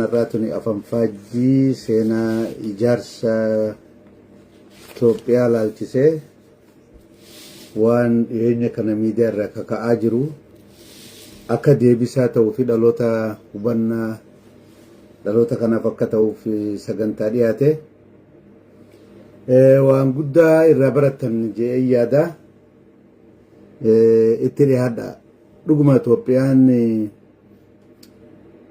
kanarraatuni afanfaajjii seenaa ijaarsa Itoophiyaa laalchisee waan dhiyeenya kana miidiyaa irraa kaka'aa jiru akka deebisaa ta'uu fi dhaloota hubannaa dhaloota kanaaf akka ta'uuf sagantaa dhiyaate waan guddaa irraa baratan jedhee yaada. Itti dhiyaadha. Dhuguma Itoophiyaan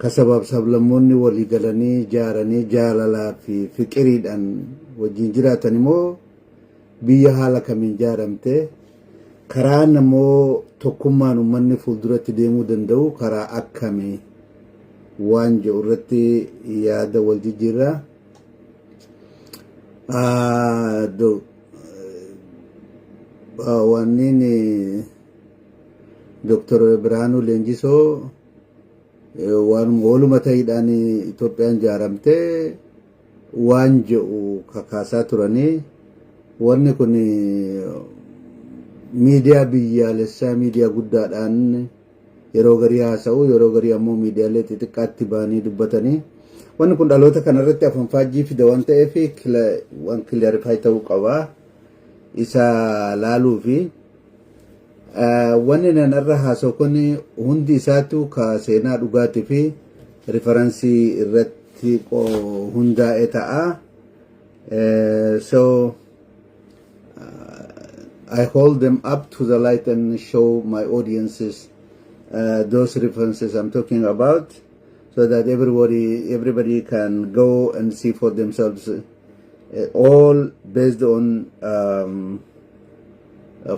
kasabab sablammoonni walii galanii ijaaranii jaalalaa fi fiqiriidhaan wajjin jiraatan immoo biyya haala kamiin ijaaramte karaan immoo tokkummaan uummanni fuulduratti deemuu danda'u karaa akkamii waan jedhu irratti yaada wal jijjiirra. Wanniin Dr. Birhaanuu Leenjisoo waan walumaa ta'idhaan Itoophiyaan ijaaramte waan jedhu kakaasaa turanii wanni kun miidiyaa biyyaalessaa miidiyaa guddaadhaan yeroo garii haasa'u yeroo garii ammoo miidiyaalee xixiqqaatti ba'anii dubbatanii wanni kun dhaloota kanarratti afanfaajjii fida waan ta'eef waan kilaarifaay ta'uu qaba isa laaluu fi wanni nan irra haasa'u kun hundi isaatu ka seenaa dhugaatii fi riferansii irratti hundaa'e ta'a. So I hold them up to the light and show my audiences those references I'm talking about so that everybody can go and see for themselves all based on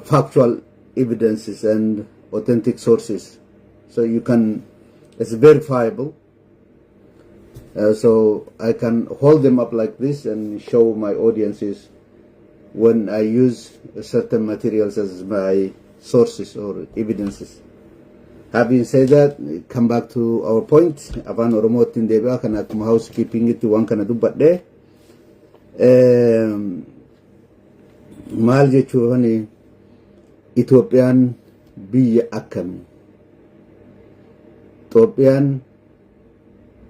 factual evidences and authentic sources, so you can, it's verifiable. So I can hold them up like this and show my audiences when I use certain materials as my sources or evidences. Having said that, come back to our point. Afaan Oromootiin deebi'aa kan akkuma housekeeping itti waan kana dubbadhe maal jechuun Itoophiyaan biyya akkamii? Itoophiyaan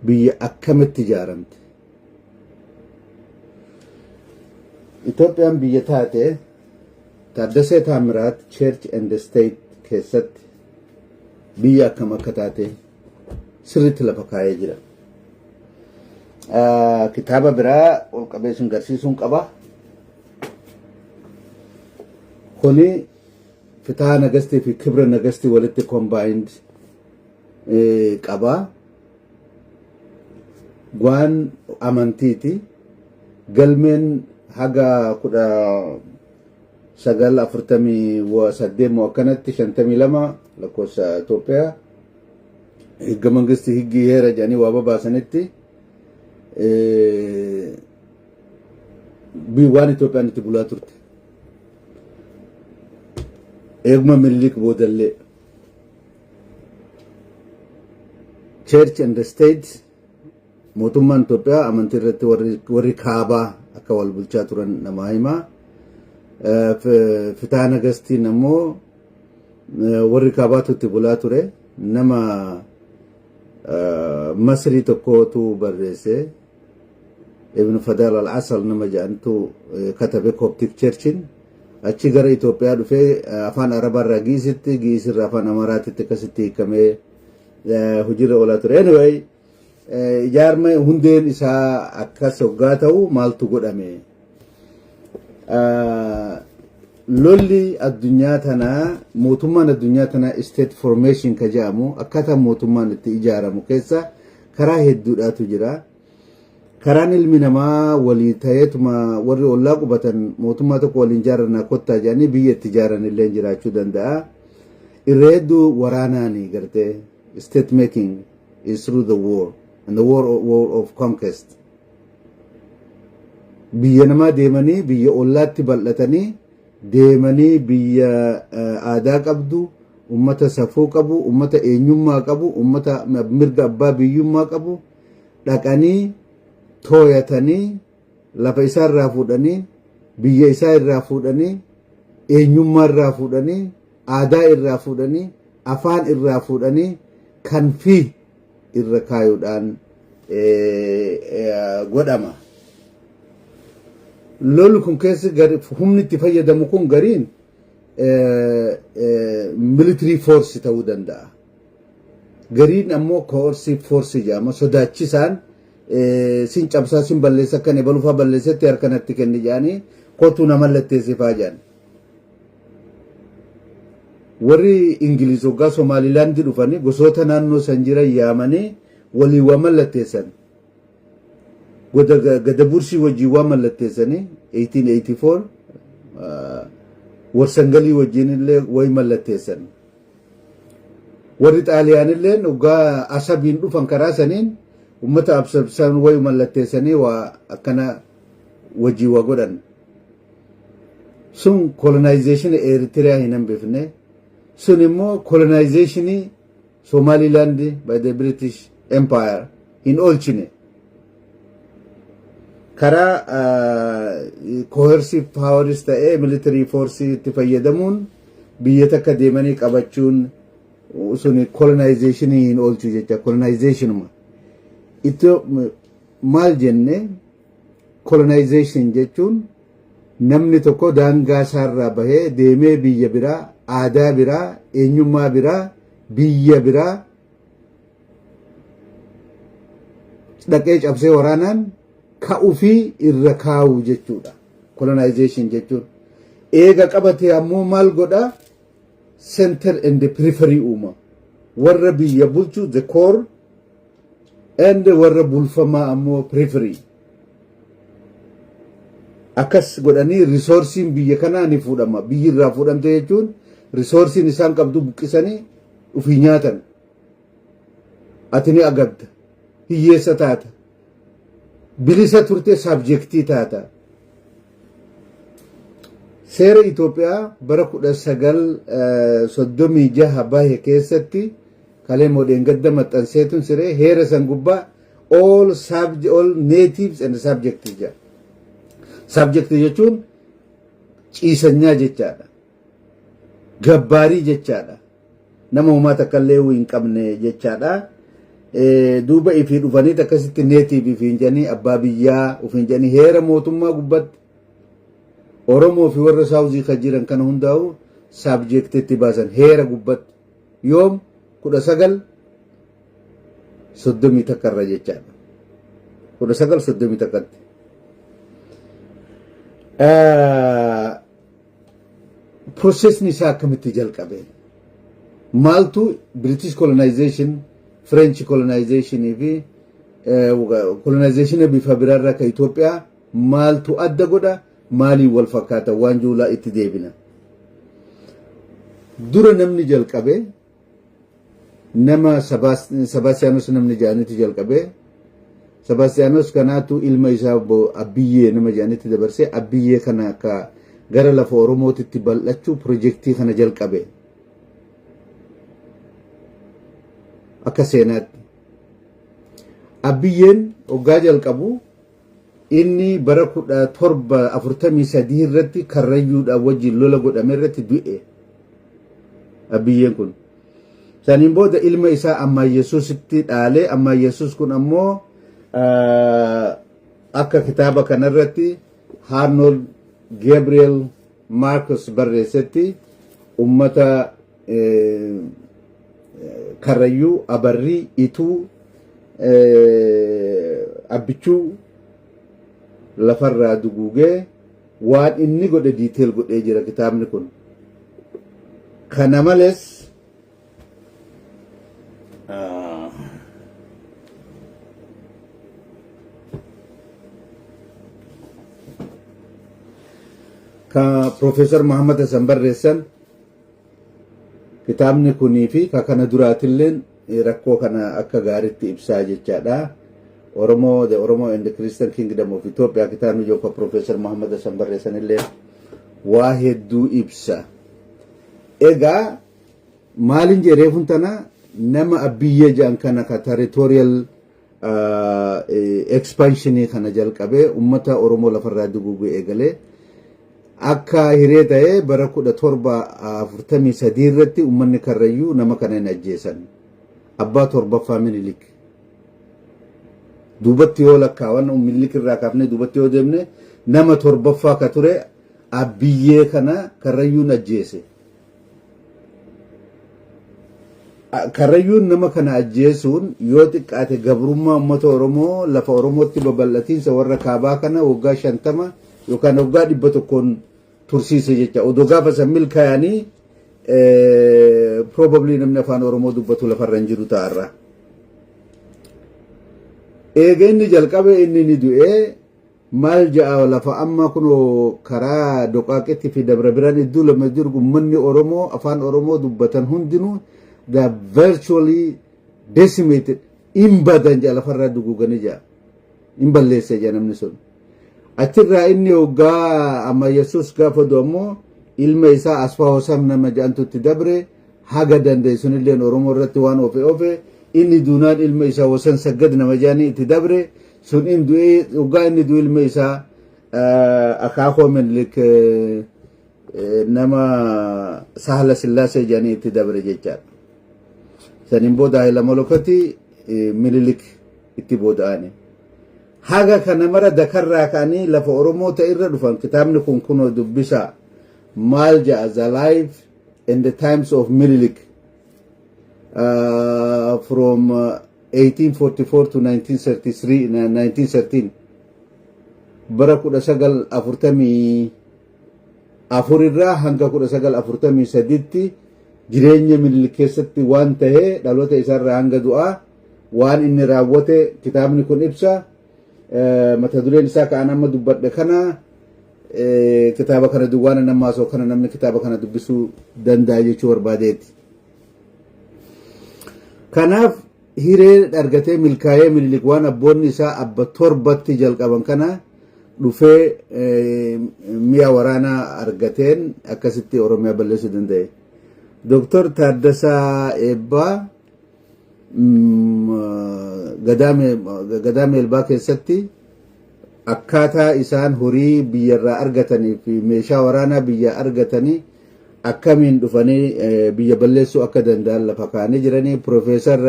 biyya akkamitti ijaaramte? Itoophiyaan biyya taate Taaddasee Taamiraat Church and State keessatti biyya akkam akka taate sirriitti lafa kaa'ee jira. Kitaaba biraa ol qabeessuun garsiisuun qaba. Kuni Fitaha Nagastii fi Kibra Nagastii walitti combined qaba. Gwaan amantiiti. Galmeen haga 1948 moo akkanatti 52 lakkoofsa Itoophiyaa higga mangisti higgi heera jedhanii waa babaasanitti waan Itoophiyaan itti bulaa turte. Eeguma Minilik boodallee Church and the State mootummaan Itoophiyaa amantii irratti warri kaabaa akka wal bulchaa turan nama himaa. Fitaha Nagastiin ammoo warri kaabaatu itti bulaa ture nama Masrii tokkootu barreesse Ibn Fadal al-Asal nama jedhantu katabe Coptic Churchin achi gara Itoophiyaa dhufee afaan Arabaarraa giisitti giisirraa afaan Amaaraatitti akkasitti hiikamee hojiirra oolaa ture. Anyway ijaarma hundeen isaa akkas hoggaa ta'u maaltu godhame? Lolli addunyaa tanaa mootummaan addunyaa tanaa state formation ka jedhamu akkaataa mootummaan itti ijaaramu keessa karaa hedduudhaatu jira. Karaan ilmi namaa walii ta'eetuma warri ollaa qubatan mootummaa tokko waliin ijaarannaa kottaa jedhanii biyya itti ijaaran illee jiraachuu danda'a. Irra hedduu waraanaanii gartee state making is through the war and the war of conquest. Biyya namaa deemanii biyya ollaatti bal'atanii deemanii biyya aadaa qabdu ummata safuu qabu ummata eenyummaa qabu ummata mirga abbaa biyyummaa qabu dhaqanii tooyatanii lafa isaa irraa fuudhanii biyya isaa irraa fuudhanii eenyummaa irraa fuudhanii aadaa irraa fuudhanii afaan irraa fuudhanii kan fi irra kaayuudhaan godhama. Lolli kun keessa humni itti fayyadamu kun gariin military force ta'uu danda'a. Gariin ammoo coercive force jedhama. Sodaachisaan sin cabsaa sin balleessa kan ebalufaa balleessetti harkanatti kenni jedhanii kootu nama latteessifaa jedhan. Warri Ingiliz hoggaa Somaalilaandi dhufanii gosoota naannoo san jiran yaamanii walii waa mallatteessan. Gada bursii wajjii waa mallatteessanii 1884 warsangalii wajjiin illee wayi mallatteessan. Warri Xaaliyaan illee hoggaa asabiin dhufan karaa saniin ummata absabsan wayi mallatteessanii waa akkana wajjii waa godhan. Sun colonization Eritrea hin hambifne. Sun immoo colonization Somaliland by the British Empire hin oolchine. Karaa coercive powers ta'ee military force itti fayyadamuun biyya takka deemanii qabachuun sun colonization hin oolchu jecha colonizationuma. Itti maal jenne colonization jechuun namni tokko daangaa isaarraa bahee deemee biyya biraa aadaa biraa eenyummaa biraa biyya biraa dhaqee cabsee waraanaan ka'uu fi irra kaa'u jechuudha. Colonization jechuun eega qabatee ammoo maal godha center and the periphery uuma. Warra biyya bulchu the core and warra bulfamaa ammoo periphery. Akkas godhanii resourcein biyya kanaa ni fuudhama. Biyyi irraa fuudhamte jechuun resourcein isaan qabdu buqqisanii ufii nyaatan. Ati ni agabda. Hiyyeessa taata. Bilisa turte subjectii taata. Seera Itoophiyaa bara 1936 bahe keessatti kalee modeen gadda maxxanseetun siree heera san gubbaa all natives and subjects jedha. Subject jechuun ciisanyaa jechaadha. Gabbaarii jechaadha. Nama uumaa takka illee hin qabne jechaadha. Duuba ifii dhufanii akkasitti native ifiin jedhanii abbaa biyyaa ufiin jedhanii heera mootummaa gubbatti Oromoo fi warra Saawuzii kan jiran kana hundaa'u subjectitti baasan heera gubbatti yoom 1930 takkarra jechaadha. 1930 takkatti. Processni isaa akkamitti jalqabe? Maaltu British colonization, French colonization fi colonization bifa biraarraa ka Itoophiyaa maaltu adda godha? Maalii wal fakkaata waan juulaa itti deebina. Dura namni jalqabe nama Sebastianos namni jaanitti jalqabe. Sebastianos kanaatu ilma isaa Abiyyee nama jaanitti dabarsee Abiyyee kana akka gara lafa Oromootitti bal'achuu projektii kana jalqabe. Akka seenaatti. Abiyyeen hoggaa jalqabu inni bara 1743 irratti Karrayyuudhaan wajjin lola godhame irratti du'e. Abiyyeen kun. Saniin booda ilma isaa Ammaa Yesuusitti dhaalee Ammaa Yesuus kun ammoo akka kitaaba kanarratti Arnold Gabriel Marcus barreessetti ummata Karrayyuu Abarrii Ituu Abbichuu lafarraa duguugee waan inni godhe detail godhee jira kitaabni kun. Kana malees ka Professor Muhammad Hassan barreessan kitaabni kunii fi ka kana duraatilleen rakkoo kana akka gaariitti ibsaa jechaadha. The Oromo and the Christian Kingdom of Ethiopia kitaabni joka Professor Muhammad Hassan barreessan illee waa hedduu ibsa. Egaa maalin jedhee funtana nama Abiyyee jedhan kana ka territorial expansion kana jalqabee ummata Oromoo lafarraa duguuguu eegalee akka hiree ta'ee bara 1743 irratti ummanni Karrayyuu nama kana hin ajjeesan. Abbaa torbaffaa Minilik. duubatti yoo lakkaawan Minilik irraa kaafnee duubatti yoo deemne nama torbaffaa ka ture Abiyyee kana Karrayyuun ajjeese. Karrayyuun nama kana ajjeesuun yoo xiqqaate gabrummaa uummata Oromoo lafa Oromootti babal'atiinsa warra kaabaa kana waggaa 50 yookaan waggaa 100 tursiise jecha. Odoo gaafa san milkaa'anii probably namni afaan Oromoo dubbatu lafarra hin jiru ta'arra. Eega inni jalqabe inni ni du'ee maal ja'a lafa amma kunoo karaa Doqaaqetti fi Dabra Biraan iddoo lama jiru uummanni Oromoo afaan Oromoo dubbatan hundinuu they virtually decimated imbadan ja'a lafarraa duguuganii ja'a imballeesse ja'a namni sun. Achirraa inni waggaa amma Yesuus gaafa du'u ammoo ilma isaa Asfaa Hosam nama ja'antutti dabre haga danda'e sunilleen Oromoo irratti waan ofe inni duunaan ilma isaa Wasan Saggad nama ja'anii itti dabre sun in du'ee waggaa inni du'e ilma isaa akaakoo Minilik nama Sahla Sillaasee ja'anii itti dabre jechaadha. Sanin booda Haayila Molokoti Minilik itti booda'ani. Haga kana mara dakarraa ka'anii lafa Oromoo ta'irra dhufan kitaabni kun kunoo dubbisa maal ja'a The Life and the Times of Minilik from 1844 to 1913 bara 1944 irraa hanga 1943tti jireenya Minilik keessatti waan ta'e dhaloota isaarraa hanga du'aa waan inni raawwate kitaabni kun ibsa. Mata dureen isaa ka'an amma dubbadhe kana kitaaba kana duwwaana nama osoo kana namni kitaaba kana dubbisuu danda'a jechuu barbaadeeti. Kanaaf hiree argatee milkaa'ee Minilik waan abboonni isaa abba torbatti jalqaban kana dhufee mi'a waraanaa argateen akkasitti Oromiyaa balleessuu danda'e. Dr. Taaddasaa Eebbaa Gadaame Elbaa keessatti akkaataa isaan horii biyyarraa argatanii fi meeshaa waraanaa biyya argatanii akkamiin dhufanii biyya balleessuu akka danda'an lafa kaa'anii jiranii. Profeesar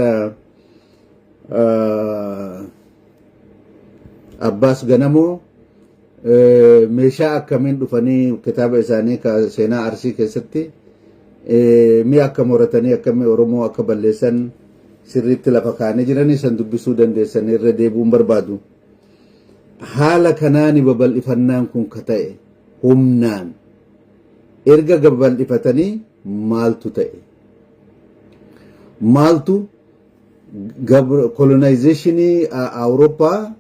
Abbaas Ganamoo meeshaa akkamiin dhufanii kitaaba isaanii seenaa Arsii keessatti mi'a akka moratanii akkamii Oromoo akka balleessan sirriitti lafa kaa'anii jiranii san dubbisuu dandeessan irra deebuun barbaadu. Haala kanaan babal'ifannaan kun ka ta'e humnaan erga babal'ifatanii maaltu ta'e? Maaltu colonizationii Awurooppaa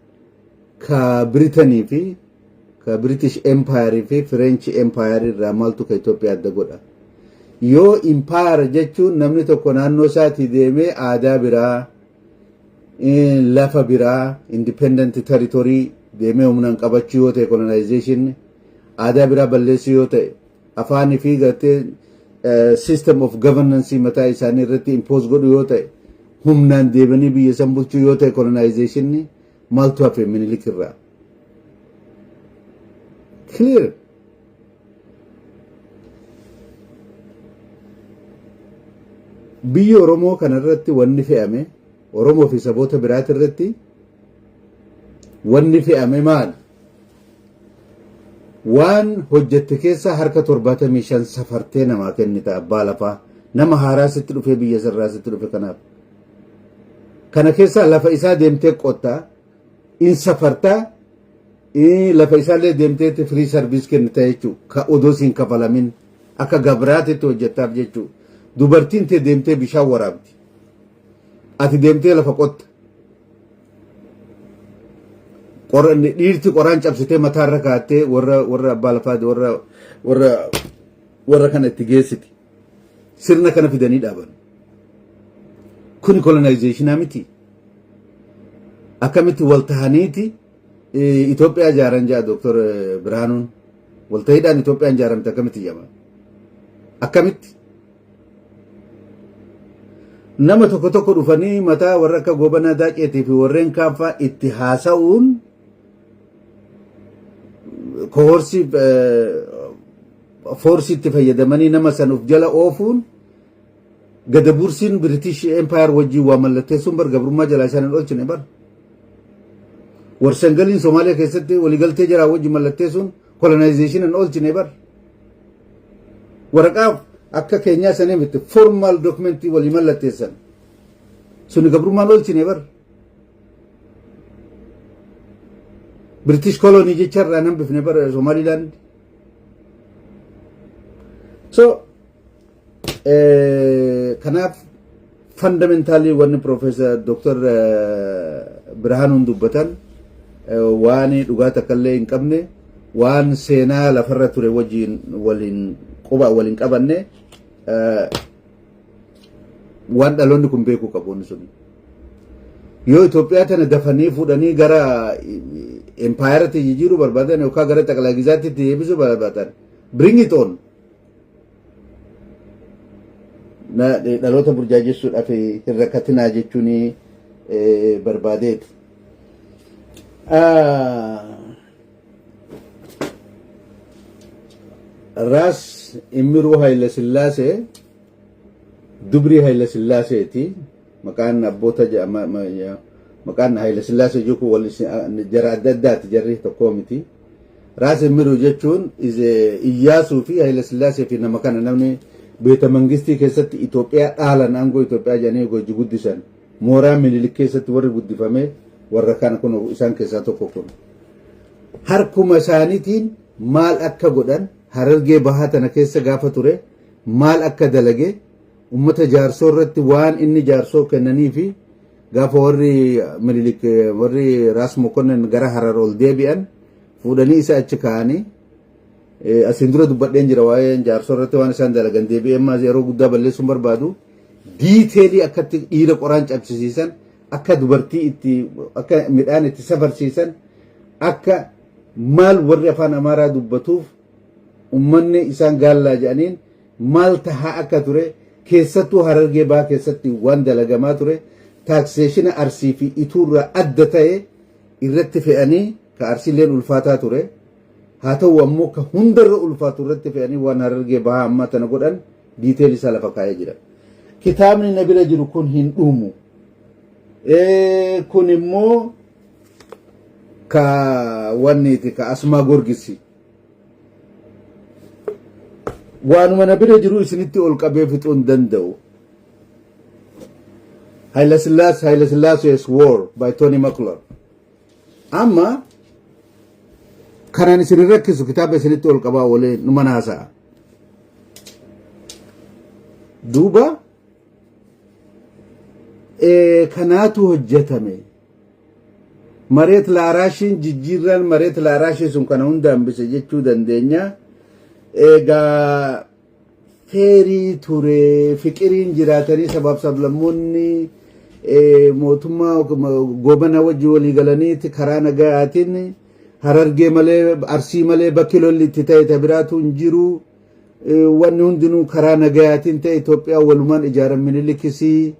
ka Biriitanii fi ka British Empire fi French Empire irraa maaltu ka Itoophiyaa adda godha? Yoo empire jechuun namni tokko naannoo isaatii deemee aadaa biraa lafa biraa independent territory deemee humnaan qabachuu yoo ta'e colonization aadaa biraa balleessuu yoo ta'e afaanii fi gartee system of governance mataa isaanii irratti impose godhu yoo ta'e humnaan deebanii biyya san bulchuu yoo ta'e colonization maaltu hafe Minilik irraa? Clear. Biyya Oromoo kanarratti wanni fe'ame Oromoo fi saboota biraati irratti wanni fe'ame maal? Waan hojjette keessa harka 75 safartee namaa kennita abbaa lafaa nama haaraa sitti dhufee biyya sarraa sitti dhufe kanaaf. Kana keessa lafa isaa deemtee qottaa in safartaa lafa isaallee deemteetti free service kennita jechuudha. Ka odoo siin kafalamin akka gabraatitti hojjettaaf jechuudha. Dubartiin tee deemtee bishaan waraabdi. Ati deemtee lafa qotta. Dhiirti qoraan cabsitee mataarra kaa'attee warra abbaa lafaa warra kana itti geessiti. Sirna kana fidanii dhaaban. Kun colonizationaa miti. Akkamitti waltahaniiti Itoophiyaa ijaaran ja'a Dr. Birhaanuun. Waltahiidhaan Itoophiyaan ijaaramte akkamitti jedhama? Akkamitti? Nama tokko dhufanii mataa warra akka Gobanaa Daaqeetii fi warreen kaaffaa itti haasa'uun kohorsii foorsiitti fayyadamanii nama sanuuf jala oofuun gadabursiin British Empire wajjin waa mallatteessuun bar gabrummaa jalaa isaan hin oolchine bar. Warsangaliin Somaaliyaa keessatti waliigaltee jira wajji mallattee sun colonization and olchine bar. Waraqaa akka keenyaa sanii miti formal documentii walii mallatteessan. Suni gabrummaan olchine bar. British colony jecharraa nan bifne bar Somaliland. So kanaaf fundamentally wanni Professor Dr. Birhaanun dubbatan waan dhugaa takkallee hin qabne waan seenaa lafarra ture wajjin waliin qabanne waan dhaloonni kun beekuu qabuun suni yoo Itoophiyaa tana dafanii fuudhanii gara empaayeratti jijjiiruu barbaadan yookaan gara xaqalaa gizaatti deebisuu barbaadan bring it on na dhaloota burjaajessuudhaaf hin rakkatinaa jechuun barbaadeeti. Ras Immiruu Haile Sillaasee dubrii Haile Sillaaseeti maqaan abboota maqaan Haile Sillaasee jechuun wal jara adda addaati jarri tokko miti. Ras Immiruu jechuun Iyyaasuu fi Haile Sillaasee fi nama kana namni beeta mangistii keessatti Itoophiyaa dhaalan aangoo Itoophiyaa jedhanii goji guddisan mooraa Minilik keessatti warri guddifame warra kana kun isaan keessaa tokko kun harkuma isaaniitiin maal akka godhan Harargee bahaa tana keessa gaafa ture maal akka dalage ummata jaarsoo irratti waan inni jaarsoo kennanii fi gaafa warri Minilik warri Ras Mokonnon gara Harar ol deebi'an fuudhanii isa achi kaa'anii asin dura dubbadheen jira waa'ee jaarsoo irratti waan isaan dalagan deebi'ee ammas yeroo guddaa balleessuun barbaadu diiteelii akkatti dhiira qoraan cabsisiisan akka dubartii itti akka midhaan itti safarsiisan akka maal warri afaan Amaaraa dubbatuuf ummanni isaan gaallaa jedhaniin maal tahaa akka ture keessattuu Harargee bahaa keessatti waan dalagamaa ture taakseeshina Arsii fi Ituurraa adda ta'e irratti fe'anii ka Arsiileen ulfaataa ture haa ta'u ammoo ka hundarra ulfaatu irratti fe'anii waan Harargee bahaa ammaa tana godhan diiteel isaa lafa kaa'ee jira. Kitaabni na bira jiru kun hin dhumu. Kun immoo ka wanniiti ka Asmaa Gorgisi. Waanuma na bira jiru isinitti ol qabee fixuu hin danda'u. Haile Sillaasee's War by Tony McClure. Amma kanaan isin rakkisu kitaaba isinitti ol qabaa olee numa naasa'a. Duuba kanaatu hojjetame. Mareet Laaraashiin jijjiirraan Mareet Laaraashii sun kana hunda hambise jechuu dandeenya. Egaa feerii ture fiqiriin jiraatanii sabaaf sablammoonni mootummaa goobana wajji walii galaniiti karaa nagayaatiin Harargee malee Arsii malee bakki lolli itti ta'e biraatu hin jiru. Wanni hundinuu karaa nagayaatiin ta'e Itoophiyaa walumaan ijaaran Minilikisii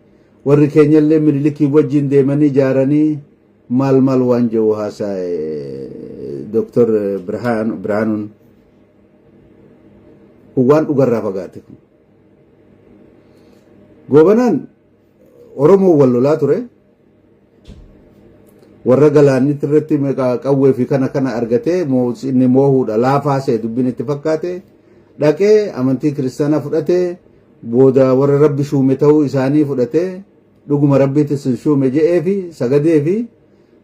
warri keenyallee Minilikii wajjin deemanii ijaaranii maal waan jedhu haasa'e Dr. Birhaanuun waan dhugarraa fagaate. Goobanaan Oromoo wal lolaa ture. Warra galaannitti irratti qawwee fi kana argatee inni moohuudha laafaa see dubbiin itti fakkaate dhaqee amantii kiristaanaa fudhatee booda warra rabbi shuume ta'uu isaanii fudhatee dhuguma rabbiitti sin shuume je'ee fi sagadee fi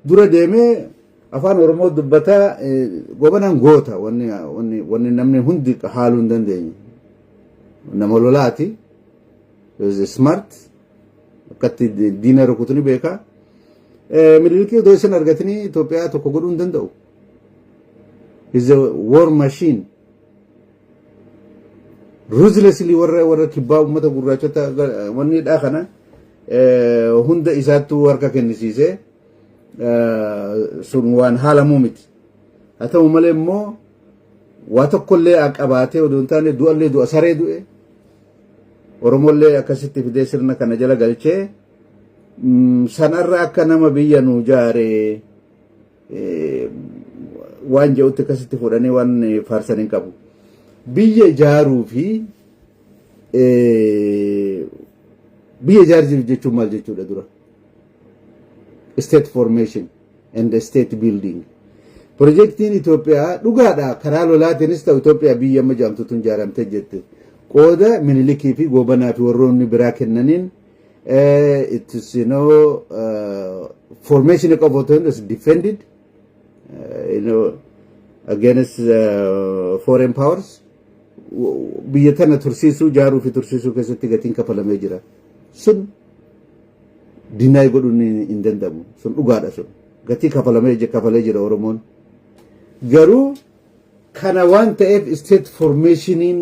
dura deemee afaan Oromoo dubbataa Goobanaan goota wanni namni hundi haaluu hin dandeenye. Nama lolaati. Smart akkatti diina rukutu ni beeka. Minilikii odoo isin argatanii Itoophiyaa tokko godhuu hin danda'u. Is a war machine. Ruthlessly warra kibbaa uummata gurraachota wanni dhaa kana hunda isaattuu harka kennisiisee sun waan haalamuu miti. Haa ta'u malee immoo waa tokkollee qabaatee odoo hin taane du'allee du'a saree du'e. Oromollee akkasitti fidee sirna kana jala galchee sanarra akka nama biyya nu jaaree waan jedhutti akkasitti fudhanii waan faarsan hin qabu. Biyya ijaaruu fi biyya ijaaruuf jechuun maal jechuudha dura? State formation. and state building. Projektiin Itoophiyaa dhugaadha karaa lolaatiinis ta'u Itoophiyaa biyya amma jaamtutu ijaaramtee jette. Qooda Minilikii fi Goobanaa fi warroonni biraa kennaniin it is formation of authority is defended against foreign powers. Biyya tana tursiisuu jaaruu fi tursiisuu keessatti gatiin kafalamee jira. Sun dinaay godhuun hin danda'amu. Sun dhugaadha sun. Gatii kafalee jira Oromoon. Garuu kana waan ta'eef state formationiin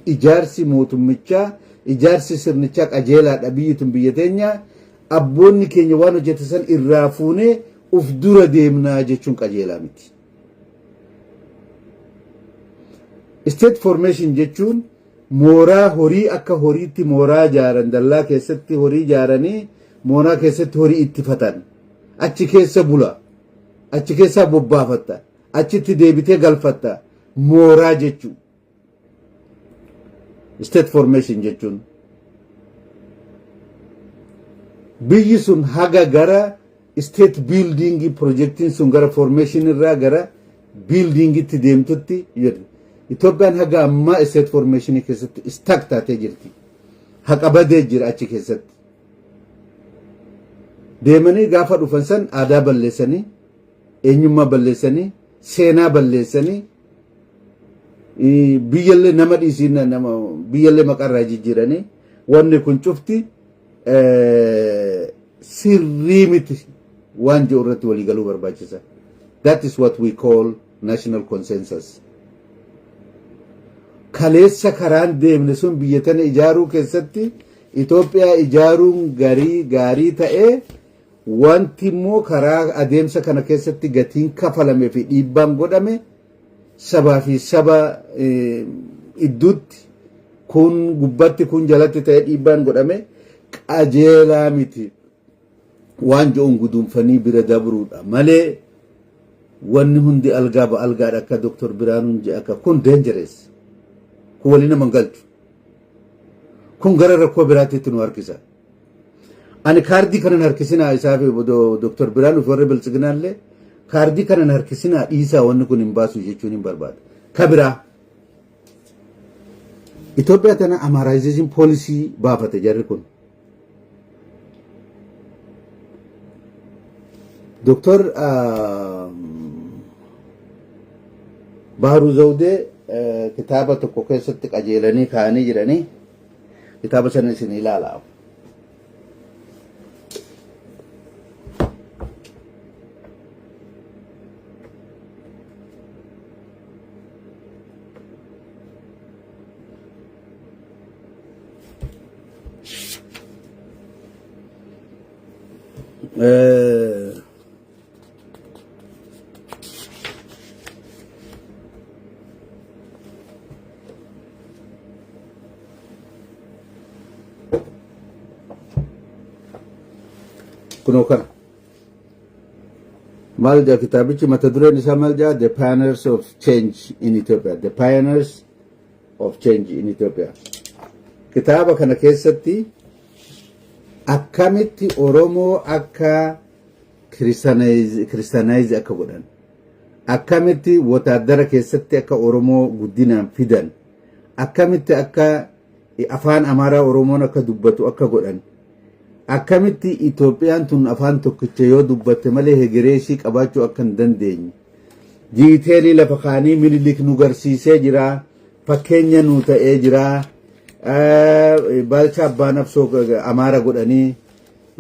ijaarsi mootummichaa ijaarsi sirnichaa qajeelaadha biyyitun biyya teenya abboonni keenya waan hojjetan irraa fuunee uf dura deemnaa jechuun qajeelaa miti. State formation jechuun mooraa horii akka horiitti mooraa ijaaran dallaa keessatti horii ijaaranii mooraa keessatti horii ittifatan achi keessa bula achi keessa bobbaafatta achitti deebitee galfatta mooraa jechuun state formation jechuun biyyi sun haga gara state building projectiin sun gara formation irraa gara building itti deemtutti jedhu. Itoophiyaan haga amma state formation keessatti stuck taatee jirti. Haqa badee jira achi keessatti. Deemanii gaafa dhufan san aadaa balleessanii, eenyummaa balleessanii, seenaa balleessanii, biyyallee nama dhiisiin nama biyyallee maqarraa jijjiiranii wanni kun cufti sirrii miti waan jiru irratti walii galuu barbaachisa. That is what we call national consensus. Kaleessa karaan deemne sun biyya tana ijaaruu keessatti Itoophiyaa ijaaruun gaarii ta'ee wanti immoo karaa adeemsa kana keessatti gatiin kafalamee fi dhiibbaan godhame sabaa fi saba idduutti kun gubbatti kun jalatti ta'ee dhiibbaan godhame qajeelaa miti waan joon guduunfanii bira dabruudha malee wanni hundi algaadha akka Dr. Biraanuun jedha akka kun dangerous. Kun waliin nama galchu. Kun gara rakkoo biraatiitti nu harkisa. Ani kaardii kanan harkisinaa isaa fi Dr. Biraanuuf warra bilchiginaallee kaardii kanan harkisinaa dhiisaa wanni kun hin baasu jechuun hin barbaada. Ka biraa Itoophiyaa tana Amaarization policy baafate jarri kun. Dr. Baharuu Zawdee kitaaba tokko keessatti qajeelanii kaanii jiranii kitaaba sana isin ilaalaa. Kuno kana malja kitabichi matadure ni samalja the pioneers of change in Ethiopia, the pioneers of change in Ethiopia. Kitaba kana keessatti akkamitti Oromoo akka Christianize akka godhan akkamitti wataadara keessatti akka Oromoo guddinaan fidan akkamitti akka afaan Amaaraa Oromoon akka dubbatu akka godhan akkamitti Itoophiyaan tun afaan tokkicha yoo dubbatte malee hegereeshii qabaachuu akka hin dandeenye jiiteelii lafa kaanii Minilik nu garsiisee jira fakkeenya nu ta'ee jira Balcha Abbaa Nafsoo Amaara godhanii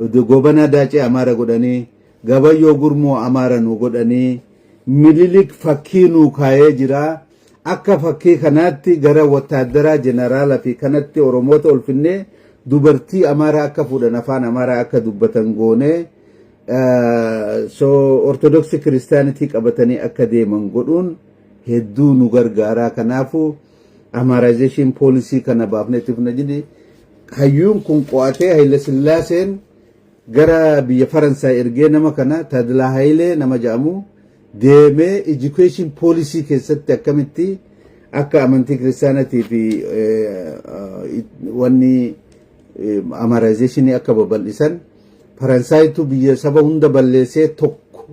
Goobanaa Daacee Amaara godhanii Gabayyoo Gurmoo Amaara nu godhanii Minilik fakkii nu kaayee jira akka fakkii kanaatti gara wataadara jeneraala fi kanatti Oromoota olfinnee dubartii Amaaraa akka fuudhan afaan Amaaraa akka dubbatan goone so orthodox Christianity qabatanii akka deeman godhuun hedduu nu gargaaraa kanaafu Amaarization policy kana baafneetiif na jini hayyuun kun qo'atee Haile Sillaaseen gara biyya Faransaay ergee nama kana Tadlaa Hayilee nama jedhamu deemee education policy keessatti akkamitti akka amantii Kiristaanatii fi wanni Amaarization akka babal'isan Faransaaytu biyya saba hunda balleessee tokko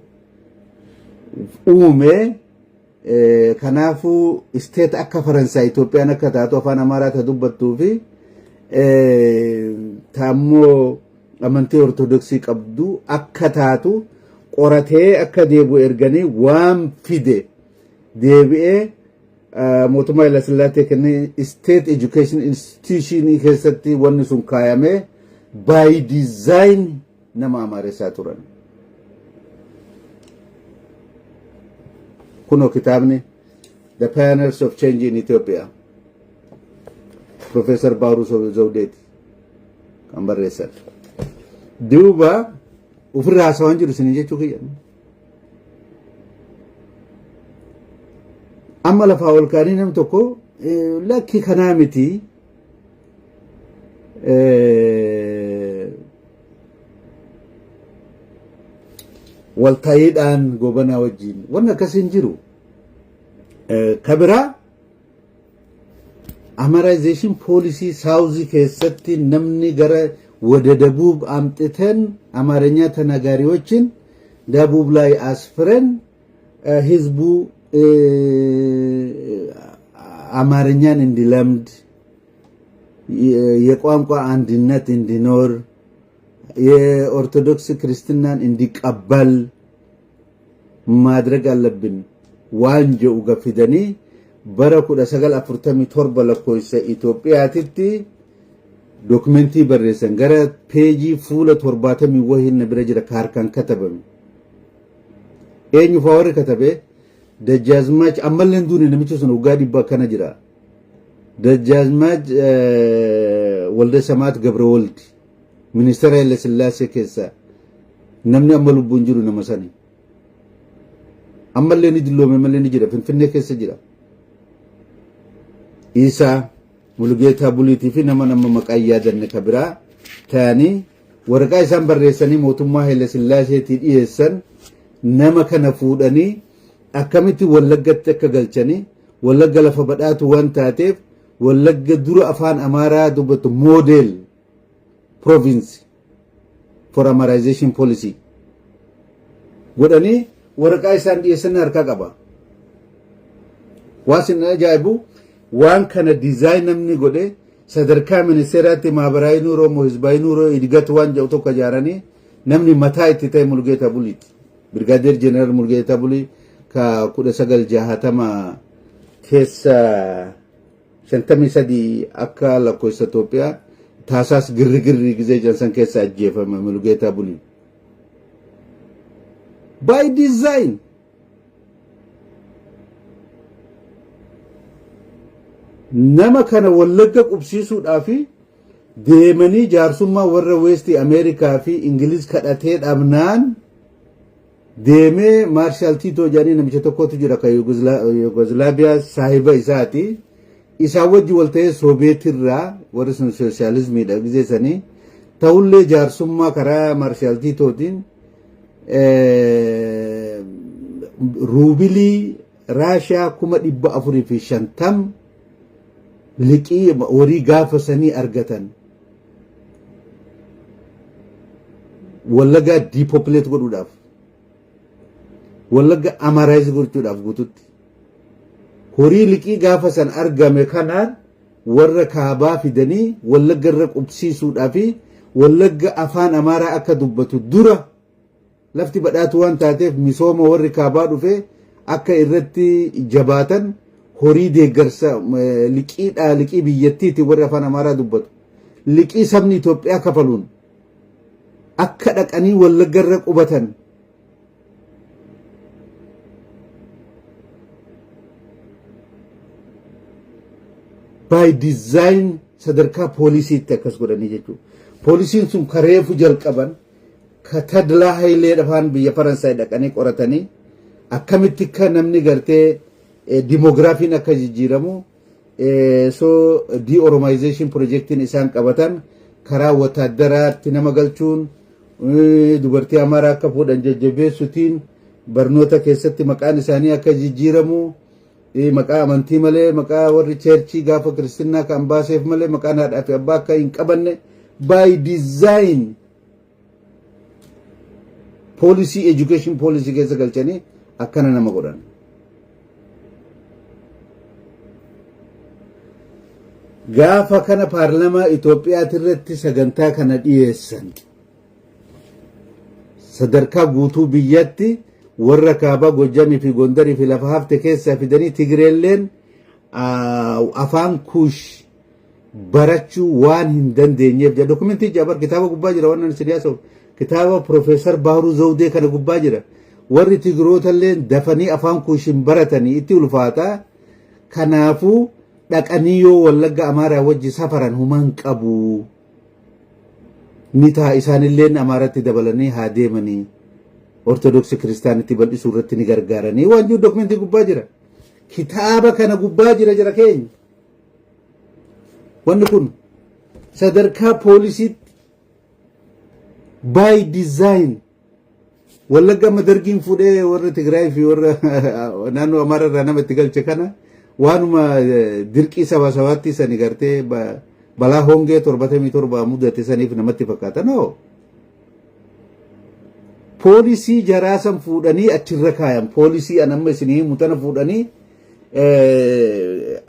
uume kanaafu state akka Faransaay Itoophiyaan akka taatu afaan Amaaraa ta dubbattuu fi taammoo amantii ortodoksii qabdu akka taatu qoratee akka deebi'u erganii waan fide deebi'ee mootummaa Hayilasillaasee kennee state education institution keessatti wanni sun kaayame by design nama amaaressaa turan. Kuno kitaabni The Pioneers of Change in Ethiopia Professor Bahru Zawdeeti kan barreessan. Duuba ofirraa haasawaan jiru isin jechuu kiyya. Amma lafaa ol kaanii nam tokko lakki kanaa miti waltayiidhaan gobanaa wajjin wanni akkasiin jiru kabiraa Amaarization policy saawuzii keessatti namni gara ወደ ደቡብ አምጥተን አማርኛ ተናጋሪዎችን ደቡብ ላይ አስፍረን ህዝቡ አማርኛን እንዲለምድ የቋንቋ አንድነት እንዲኖር የኦርቶዶክስ ክርስትናን እንዲቀበል ማድረግ አለብን ዋንጀው ገፍደኒ በረኩ ለሰገል አፍርተሚ ቶርበ ለኮይሰ ኢትዮጵያቲቲ ዶክመንቲ በረሰን ገረ ፔጂ ፉለ ቶርባተሚ ወሂን ብረጅረ ካርካን ከተበም ኤኙ ፋወር ከተበ ደጃዝማች አመለንዱን ነምቹስን ኡጋዲ ባከነ ጅራ ደጃዝማች ወልደ ሰማት ገብረ ወልድ ሚኒስተር ኃይለሥላሴ ኬሳ ነምኒ አመሉ ቡንጅሩ ነመሰኒ አመለኒ ድሎመ መለኒ ጅራ ፍንፍኔ ኬሳ ጅራ ኢሳ ሙሉጌታ ቡሊቲ ፊ ነማ መቃያ ደነ ከብራ ታኒ ወረቃ ኢሳን በረሰኒ ሞቱማ ኃይለሥላሴቲ ዲየሰን ነማ ከነፉደኒ አከሚቲ ወለገት ተከገልቸኒ ወለገ ለፈ በዳቱ ወንታቴፍ ወለገ ዱሩ አፋን አማራ ዱበት ሞዴል province for Amaarization policy godani warqa isan diyesan harka qaba wasin ajaibu wan kana design namni gode sadarka ministerati maabarai nuro mohizbai nuro idgat wan jawto kajarani namni mata ittitay mulgeta bulit brigadier general mulgeta buli ka kuda sagal jahatama kesa shantami sadi akka la ko Ethiopia ታሳስ ግርግር ጊዜ ጀንሰን ከሳ አጀፈመ ሙሉጌታ ቡሊ ባይ ዲዛይን ነማ ከነ ወለገ ቁብሲሱ ዳፊ ደመኒ ጃርሱማ ወረ ዌስት አሜሪካ ፊ እንግሊዝ ከዳቴ ዳብናን ደሜ ማርሻል ቲቶ ጃኒ ነምቸ ተኮቱ ጅራ ከዩጎዝላቪያ ሳይባ ኢሳቲ ኢሳወጅ ወልተ ሶቪየትራ ወርሰን ሶሻሊዝም ጊዜ ሰኒ ተውሌ ጃርሱማ ከራ ማርሻል ቲቶቲን ሩቢሊ ራሽያ ኩመ ዲባ አፍሪ ፊ ሸንተም ልቂ ወሪ ጋፈሰኒ አርገተን ወለጋ ዲፖፕሌት ጎዱዳፍ ወለጋ አማራይዝ ጎዱዳፍ ጉቱት horii liqii gaafa san argame kanaan warra kaabaa fidanii wallagga irra qubsiisuudhaa fi wallagga afaan amaaraa akka dubbatu dura lafti badhaatu waan taateef misooma warri kaabaa dhufe akka irratti jabaatan horii deeggarsa liqii biyyattiiti warri afaan amaaraa dubbatu liqii sabni Itoophiyaa kafaluun akka dhaqanii wallagga irra qubatan by design sadarka policy takas godani jechu policy sun kareefu jalqaban katadla hayle dafan biya Faransay dhaqani qoratani akkamitti kan namni garte demography akka jijjiramu so de-oromization project in isan qabatan kara wataadaraatti nama galchuun dubartii amara akka fuudhan jajjabeessutiin barnoota keessatti maqaan isaanii akka jijjiramu maqaa amantii malee maqaa warri churchi gaafa kristinaa kan baaseef malee maqaan haadhaa fi abbaa akka hin qabanne by design policy education policy keessa galchanii akkana nama godhan. Gaafa kana paarlamaa Itoophiyaatti sagantaa kana dhiyeessan sadarkaa guutuu biyyatti warra kaaba Gojjamii fi Gondarii fi lafa hafte keessaa fidanii Tigreelleen afaan kuush barachuu waan hin dandeenyeef jedha. Dokumentii jabar kitaaba gubbaa jira waan siyaasa kitaaba Profeesar Baharuu Zawdee kana gubbaa jira. Warri Tigrootalleen dafanii afaan kuushin baratanii itti ulfaata. Kanaafuu dhaqanii yoo Wallagga Amaaraa wajji safaran human qabu. Ni ta'a isaanilleen Amaaratti dabalanii haa deemanii Ortodoksii Kiristaanitti bal'isuu irratti ni gargaaranii waan jiru dokumentii gubbaa jira. Kitaaba kana gubbaa jira keenya. Wanni kun sadarkaa poolisiitti by design Wallagga madargiin fuudhee warra Tigraay fi warra naannoo Amaaraa irraa nama itti galche kana waanuma dirqii sabaatti sani gartee balaa hongee 77 mudate saniif namatti fakkaata no. Poolisii jaraasan fuudhanii achirra kaayan poolisii anamma isinii mutana fuudhanii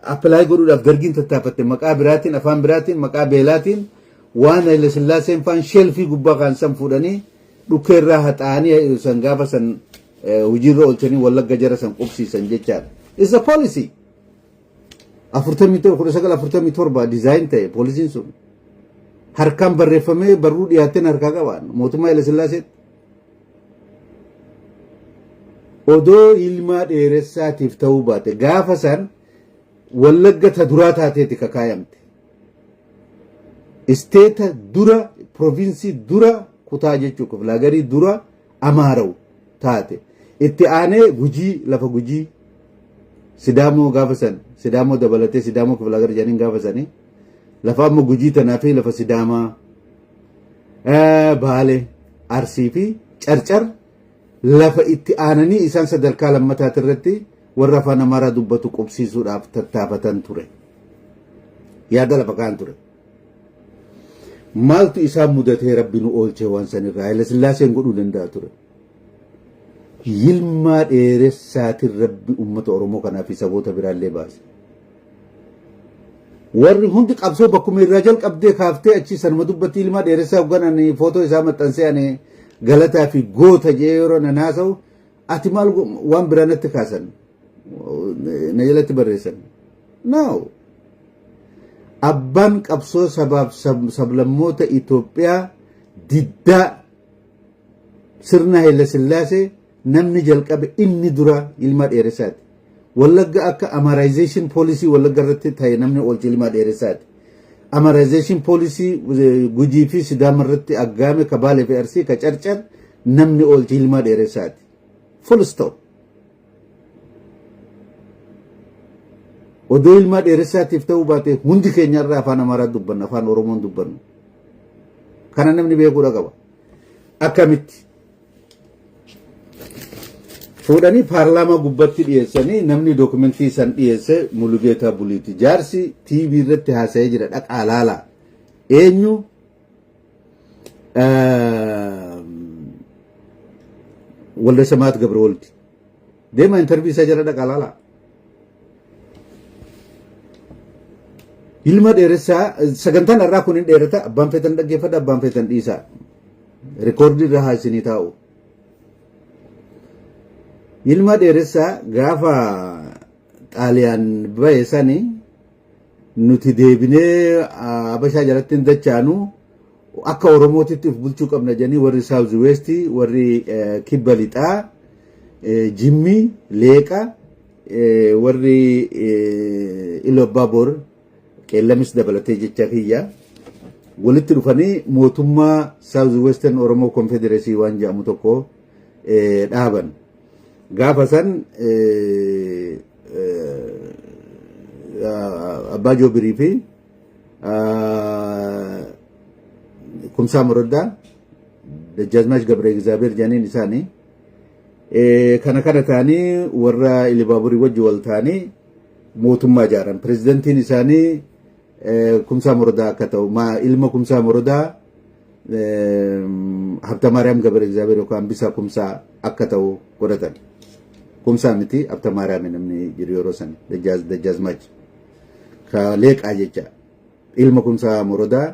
apply godhuudhaaf dargiin tattaafatte maqaa biraatiin afaan biraatiin maqaa beelaatiin waan Haile Sillaaseen faan shelfii gubbaa kan san fuudhanii dhukkeerraa haxaanii san gaafa san hojiirra oolchanii Wallagga jara san qubsiisan jechaadha. Is a policy. 1947 design ta'e poolisiin sun harkaan barreeffamee barruu dhiyaateen harkaa qaban mootummaa Haile Sillaaseetti. Odoo ilmaa dheeressaatiif ta'uu baate gaafa san Wallagga ta duraa taateeti kakaayamte. Isteeta dura provinsii dura kutaa jechuudha filaagarii dura Amaaraw taate. Itti aanee Gujii lafa Gujii Sidaamoo gaafa san Sidaamoo dabalatee Sidaamoo filaagarii janiin gaafa sanii lafa amma Gujii tanaa fi lafa Sidaamaa Baale Arsii fi Carcar lafa itti aananii isaan sadarkaa lammataati irratti warra afaan Amaaraa dubbatu qubsiisuudhaaf tattaafatan ture. Yaada lafa kaan ture. Maaltu isaan mudatee Rabbi nu oolchee waan sanirraa Haile Sillaaseen godhuu danda'a ture. Yilmaa dheeressaatiin Rabbi uummata Oromoo kanaa fi saboota biraallee baase. Warri hundi qabsoo bakkuma irraa jalqabdee kaaftee achi sanuma dubbatti ilmaa dheeressaa hoggananii footoo isaa maxxansee ani galataa fi goota jee yeroo nan haasa'u ati maal waan biraanatti kaasan na jalatti barreessan. No. Abbaan qabsoo sabaaf sablammoota Itoophiyaa diddaa sirna Haile Sillaasee namni jalqabe inni dura ilmaa dheeressaati. Wallagga akka Amaarization policy Wallagga irratti ta'e namni oolche ilmaa dheeressaati. Amaarization policy Gujii fi Sidaama irratti aggaame ka Baalee fi Arsii ka Carcar namni oolche ilmaa dheeressaati. Full stop. Odoo ilmaa dheeressaatiif ta'uu baate hundi keenya irraa afaan Amaaraa dubbanna afaan Oromoon dubbannu. Kana namni beekuudha qaba. Akkamitti fuudhanii paarlaamaa gubbatti dhiyeessanii namni dokumentii san dhiyeesse Mulugeetaa Buliiti. Jaarsi TV irratti haasa'ee jira dhaqaa laala. Eenyu Walda Samaat Gabrewoolti. Deema interview isaa jira dhaqaa laala. Ilma dheeressaa sagantaan irraa kun hin dheerata abbaan feetan dhaggeeffadha abbaan feetan dhiisaa. Rekoordii irra haasinii taa'u. Ilma dheeressaa gaafa Xaaliyaan bahe sani nuti deebinee Habashaa jalatti hin dachaanu akka Oromootitti bulchuu qabna jedhanii warri South West warri Kibba Lixaa Jimmi Leeqa warri Iluu Abbaa Boor qeellamis dabalatee jecha kiyya walitti dhufanii mootummaa South Western Oromoo Confederacy waan jedhamu tokko dhaaban. Gaafa san Abbaa Joobirii fi Kumsaa Moroddaa Dajjaazmaach Gabre Egzaabeer jedhaniin isaanii kana ta'anii warra Ilibaaburii wajji wal ta'anii mootummaa ijaaran. Pirezidantiin isaanii Kumsaa Moroddaa akka ta'u ilma Kumsaa Moroddaa Habta Maariyaam Gabre Egzaabeer yookaan Bisaa Kumsaa akka ta'u godhatan. kumsaa miti abta maariyaami namni jiru yeroo san dajjaazmaach ka leeqaa jecha ilma kumsaa morodaa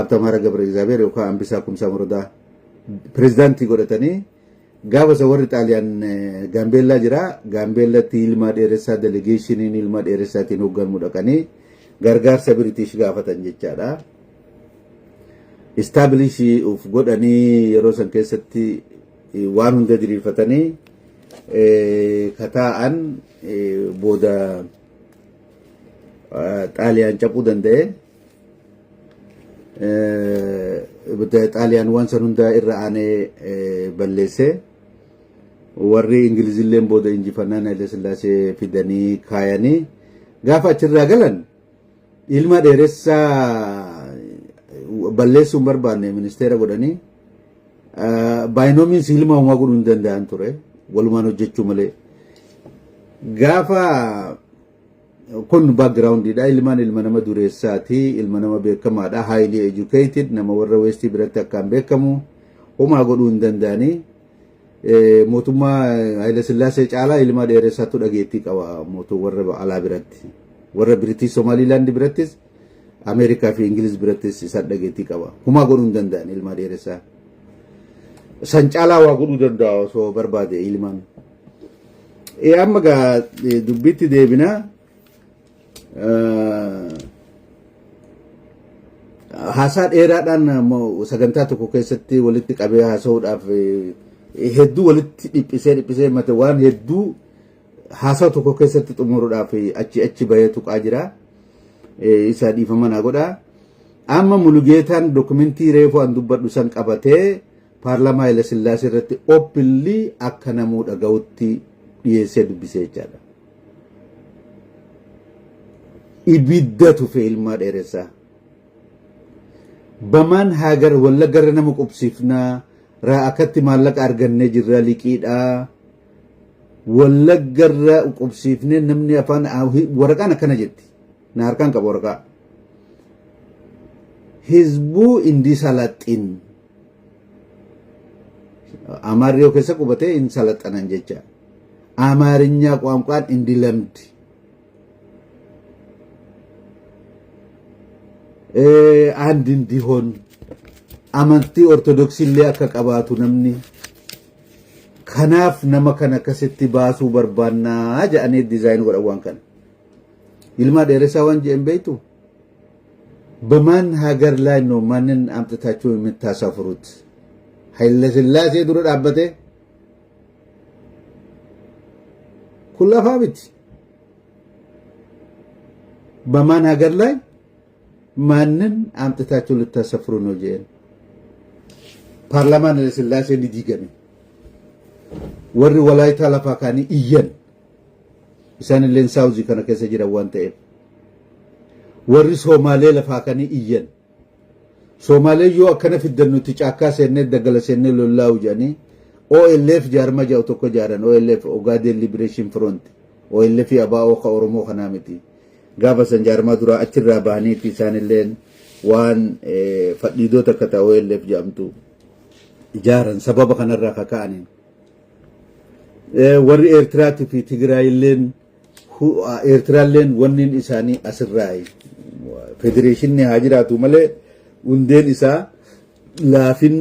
abta maara gabra egzaabeer yookaan ambisaa kumsaa morodaa pirezidaantii godhatanii gaafa isa warri xaaliyaan gaambeellaa jira gaambeellatti ilma dheeressaa delegeeshiniin ilma dheeressaatiin hoogganmu dhaqanii gargaarsa British gaafatan jechaadha. Establishii of godhanii yeroo san keessatti waan hunda diriirfatanii kataa'an booda xaaliyaan cabuu danda'e. Xaaliyaan waan san hunda irra aanee balleesse. Warri Ingilizilleen booda injifannaan Haile Sillaasee fidanii kaayanii gaafa achirraa galan ilma dheeressaa balleessuun barbaanne ministeera godhanii baay'inoomiinsi ilma uumaa godhuu hin danda'an ture walumaan hojjechuu malee gaafa kun backgroundidha ilmaan ilma nama dureessaati ilma nama beekamaadha highly educated nama warra westii biratti akkaan beekamu uumaa godhuu hin danda'anii mootummaa Haile Sillaasee caalaa ilma dheeressaatu dhageettii qaba mootuu warra alaa biratti warra British Somaliland birattis Amerikaa fi Ingiliz birattis isa dhageettii qaba uumaa godhuu hin danda'an ilma dheeressaa san caalaa waa godhuu danda'a osoo barbaade ilmaan amma gaa dubbitti deebina haasaa dheeraadhaan sagantaa tokko keessatti walitti qabee haasa'uudhaaf hedduu walitti dhiphisee mate waan hedduu haasaa tokko keessatti xumuruudhaaf achi bahee tuqaa jira isa dhiifama naa godha amma Mulugeetaan dokumentii reefuu an dubbadhu san qabatee paarlaamaa Haile Sillaasee irratti openly akka namuu dhaga'utti dhiyeessee dubbisee jechaadha. Ibidda tufe ilmaa dheeressaa bamaan hagar wallaggarra nama qubsiifnaa akkatti maallaqa argannee jirra liqiidhaa wallaggarra qubsiifnee namni afaan waraqaan akkana jetti na harkaan qaba waraqaa hizbuu indii salaxin amaariyoo keessa qubatee in salaxanan jecha amaarinyaa ቋንቋን እንዲለምድ አንድ እንዲሆን amantii ortodoksiillee akka qabaatu namni kanaaf nama kana akkasitti baasuu barbaannaa jedhanii diizaayinii godhan waan kana ilma dheeressaa waan jedhan beektu በማን ሀገር ላይ ነው ማንን አምጥታችሁ የምታሳፍሩት? ኃይለ ሥላሴ ድሮ ዳበቴ ኩላፋ ብቻ በማን ሀገር ላይ ማንን አምጥታችሁ ልታሳፍሩ ነው ጀን ፓርላማን ሥላሴ ሊዲገም ወሪ ወላይታ ለፋካኒ እየን ኢሳን ለንሳውዚ ከነ ከሰ ጅራ ዋንተ ወሪ ሶማሌ ለፋካኒ እየን ሶማሌ ዮ አከነ ፍደኑቲ ጫካ ሰነ ደገለ ሰነ ሎላው ጃኒ ኦኤልኤፍ ጃርማ ጃው ተኮ ጃራን ኦኤልኤፍ ኦጋዴን ሊበሬሽን ፍሮንት ኦኤልኤፍ ያባኦ ከኦሮሞ ከናምቲ ጋበሰን ጃርማ ዱራ አችራ ባኒቲ ኢሳንለን ዋን ፈዲዶ ተከታ ኦኤልኤፍ ጃምቱ ጃራን ሰበብ ከነራ ከካኒ ወሪ ኤርትራቲ ፊ ትግራይልን ኤርትራልን ወኒን ኢሳኒ አስራይ ፌዴሬሽን ሀጅራቱ መለ ኡንዴን ኢሳ ላፊን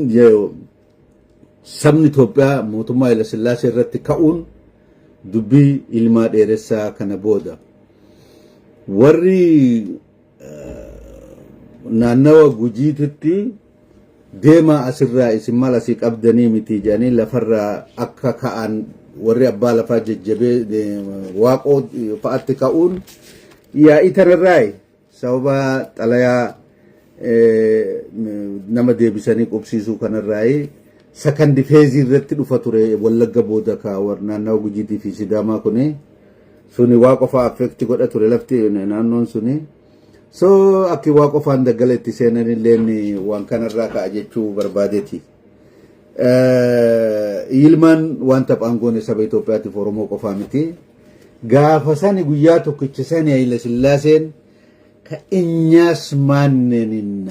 ሰምን ኢትዮጵያ ሞቱማ ኃይለ ሥላሴ ረት ከኡን ዱቢ ኢልማ ዴረሳ ከነቦዳ ወሪ ናናዋ ጉጂትቲ ዴማ አስራ ኢስማላ ሲቀብደኒ ሚቲ ጃኒ ለፈራ አካ ከአን ወሪ አባ ለፋ ጀጀቤ ዋቆ ፋአት ከኡን ያ ኢተረራይ ሰውባ ጠለያ nama deebisanii qubsiisuu kanarraa second phase irratti dhufa ture wallagga booda ka warnaannaa gujiitii fi sidaamaa kuni suni waa qofa affect godha ture lafti naannoon suni so akki waa qofaan daggala itti seenan illeen waan kanarraa ka'a jechuu barbaadeeti ilmaan waan taphaangoone saba Itoophiyaatiif Oromoo qofaa miti gaafa sani guyyaa tokkicha sani Haile Sillaaseen ከእኛስ ማንንና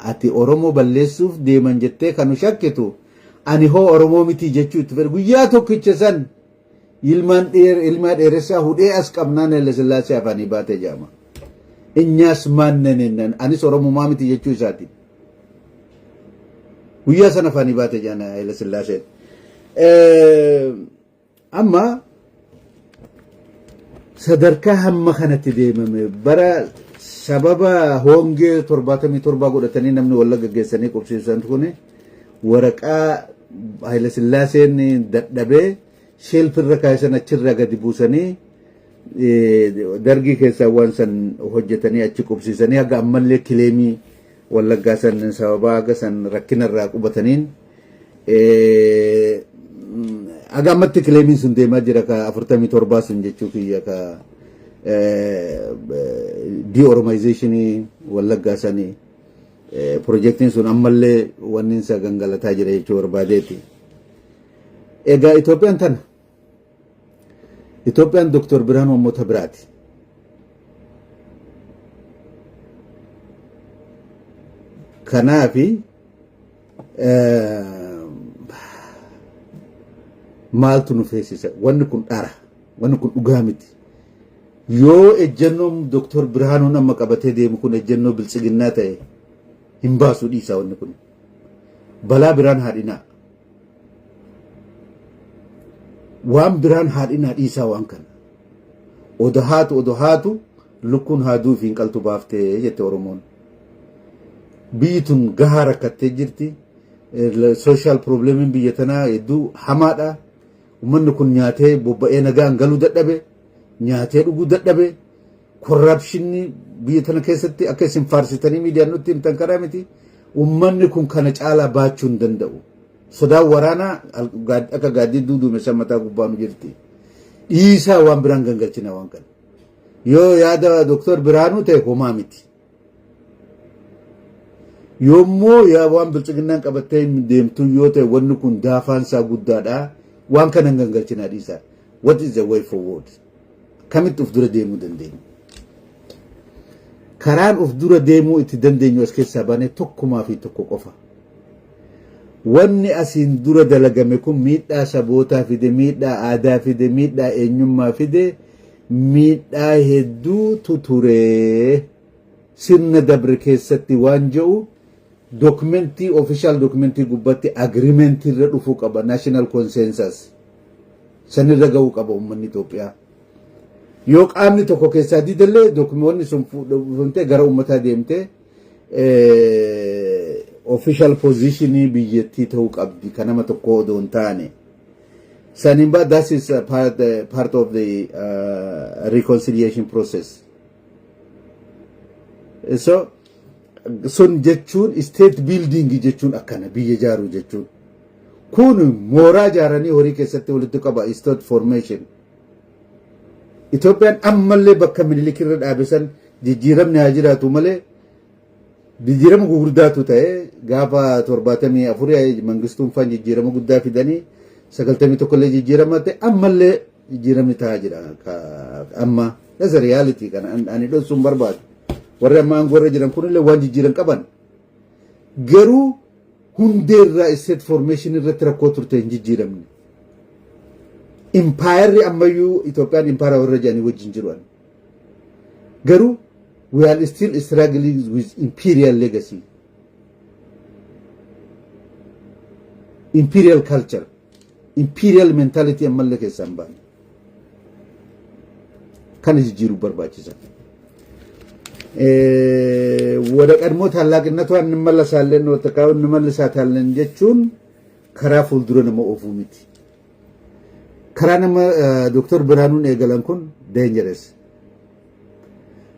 አቲ ኦሮሞ በለሱፍ ዴመን ጀቴ ከኑ ሸክቱ አኒ ሆ ኦሮሞ ሚቲ ጀቹ ትፈር ጉያ ቶክቸሰን ilma dheeressaa hudhee as qabnaan Haile Sillaasee afaanii baatee jaama. Inyaas maannaniinnan anis Oromumaa miti jechuu isaati. Guyyaa sana afaanii baatee jaana Haile Sillaasee. Amma sadarkaa hamma kanatti deemame bara sababa hongee 77 godhatanii namni walla gaggeessanii qubsiisan kun waraqaa Haile Sillaaseen dadhabee sheelfirra kaasan achirra gadi buusanii dargii keessaa waan san hojjetanii achi qubsiisanii haga ammallee kileemii wallaggaa san sababa haga san rakkinarraa qubataniin haga ammatti kileemiin sun deemaa jira ka 47 sun jechuu kiyya ka de-oromization wallaggaa sanii projektiin sun ammallee wanni isa gangalataa jira jechuu barbaadeeti. Egaa Itoophiyaan tana. Itoophiyaan Dr. Birhaanuu Ammoota biraati. Kanaafi maaltu nu feesisa? Wanni kun dhara. Wanni kun dhugaa miti. Yoo ejjennoon Dr. Birhaanuun amma qabatee deemu kun ejjennoo biltsiginnaa ta'e hin baasu dhiisaa wanni kun. Balaa biraan haadhinaa. Waan biraan haadhinaa dhiisaa waan kana. Odo haatu lukkuun haaduu fi hin qaltu baaftee jette Oromoon. Biyyi tun gahaa rakkattee jirti. Social problemin biyya tanaa hedduu hamaadha. Uummanni kun nyaatee bobba'ee nagaan galuu dadhabe. Nyaatee dhuguu dadhabe. Korrapshinni biyya tana keessatti akka isin faarsitanii miidiyaan nutti himtan karaa miti. Uummanni kun kana caalaa baachuu hin danda'u. Sodaan waraanaa akka gaaddii duuduumessa mataa gubbaa nu jirti. Dhiisaa waan biraan gangalchina waan kana. Yoo yaada Dr. Birhaanuu ta'e homaa miti. Yoommoo yaa waan biltsiginnaan qabattee deemtu yoo ta'e wanni kun daafaansaa guddaadha. Waan kana gangalchina dhiisaa. What is the way forward? Kamitti uf dura deemuu dandeenya? Karaan uf dura deemuu itti dandeenyu as keessaa baanee tokkumaa fi tokko qofa. Wanni asiin dura dalagame kun miidhaa sabootaa fide, miidhaa aadaa fide, miidhaa eenyummaa fide, miidhaa hedduutu ture. Sirna dabre keessatti waan jedhu documentii official documentii gubbatti agreement irra dhufuu qaba, national consensus. Sanirra ga'uu qaba uummanni Itoophiyaa. Yoo qaamni tokko keessaa didallee dokumentoonni sun fuudhamtee gara uummataa deemtee official position biyyattii ta'uu qabdi kan nama tokko odoo hin taane. Saniin baa that is part of the reconciliation process. So sun jechuun state building jechuun akkana biyya ijaaruu jechuun. Kun mooraa ijaaranii horii keessatti walitti qaba state formation. Itoophiyaan ammallee bakka Minilik irra dhaabesan jijjiiramni haa jiraatu malee jijjiirama gurguddaatu ta'e gaafa 74 mangistuun faan jijjiirama guddaa fidanii 91 illee jijjiirama ta'e ammallee jijjiiramni ta'aa jira amma that's a reality kana ani dhoksuun barbaadu warri amma aangoo irra jiran kunillee waan jijjiiran qaban garuu hundeerraa state formation irratti rakkoo turte hin jijjiiramne. Empire ammayyuu Itoophiyaan empire warra jedhanii wajjin jiran garuu we are still struggling with imperial legacy, imperial culture, imperial mentality ammallee keessaan baane kana jijjiiruu barbaachisa. Wada qadmoo tallaaqinatu waan nimmallasaalleen watakaa'uun nimmallisaataalleen jechuun karaa fuuldura nama oofuu miti. Karaa nama Dr. Birhaanuun eegalan kun dangerous.